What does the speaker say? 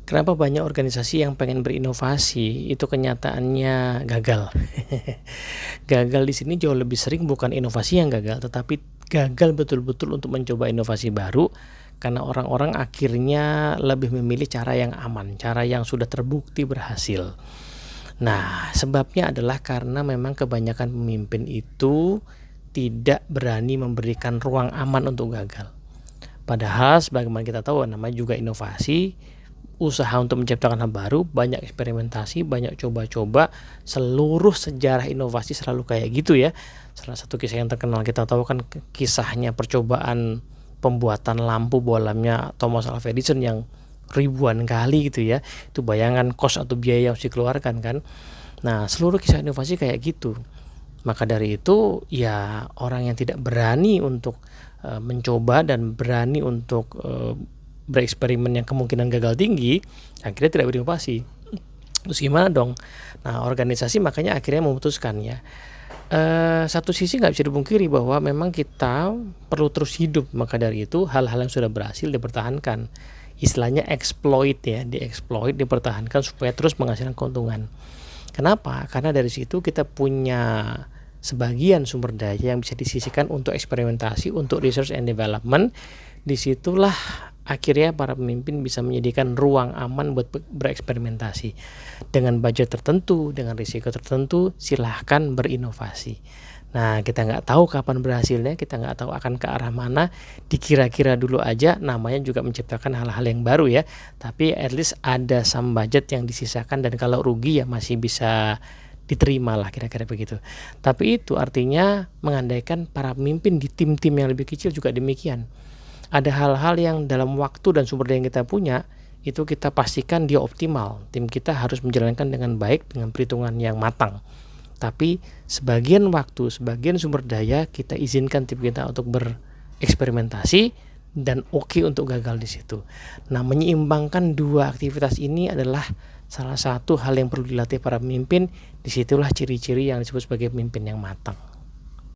Kenapa banyak organisasi yang pengen berinovasi, itu kenyataannya gagal. Gagal di sini jauh lebih sering bukan inovasi yang gagal, tetapi gagal betul-betul untuk mencoba inovasi baru, karena orang-orang akhirnya lebih memilih cara yang aman, cara yang sudah terbukti berhasil. Nah, sebabnya adalah karena memang kebanyakan pemimpin itu tidak berani memberikan ruang aman untuk gagal. Padahal sebagaimana kita tahu, namanya juga inovasi, usaha untuk menciptakan hal baru, banyak eksperimentasi, banyak coba-coba. Seluruh sejarah inovasi selalu kayak gitu ya. Salah satu kisah yang terkenal kita tahu kan kisahnya percobaan pembuatan lampu bolamnya Thomas Alva Edison yang ribuan kali gitu ya. Itu bayangan kos atau biaya yang harus dikeluarkan kan. Nah, seluruh kisah inovasi kayak gitu. Maka dari itu ya orang yang tidak berani untuk mencoba dan berani untuk bereksperimen yang kemungkinan gagal tinggi, akhirnya tidak berinovasi. Terus gimana dong? Nah, organisasi makanya akhirnya memutuskan ya, satu sisi nggak bisa dipungkiri bahwa memang kita perlu terus hidup, maka dari itu hal-hal yang sudah berhasil dipertahankan, istilahnya exploit ya, dieksploit, dipertahankan supaya terus menghasilkan keuntungan. Kenapa? Karena dari situ kita punya sebagian sumber daya yang bisa disisihkan untuk eksperimentasi, untuk research and development. Disitulah akhirnya para pemimpin bisa menyediakan ruang aman buat bereksperimentasi. Dengan budget tertentu, dengan risiko tertentu, silahkan berinovasi. Nah, kita nggak tahu kapan berhasilnya, kita nggak tahu akan ke arah mana, dikira-kira dulu aja, namanya juga menciptakan hal-hal yang baru ya. Tapi at least ada some budget yang disisakan, dan kalau rugi ya masih bisa diterima lah, kira-kira begitu. Tapi itu artinya mengandaikan para pemimpin di tim-tim yang lebih kecil juga demikian. Ada hal-hal yang dalam waktu dan sumber daya yang kita punya, itu kita pastikan dia optimal. Tim kita harus menjalankan dengan baik, dengan perhitungan yang matang. Tapi sebagian waktu, sebagian sumber daya kita izinkan tim kita untuk bereksperimentasi dan oke untuk gagal di situ. Nah, menyeimbangkan dua aktivitas ini adalah salah satu hal yang perlu dilatih para pemimpin. Disitulah ciri-ciri yang disebut sebagai pemimpin yang matang.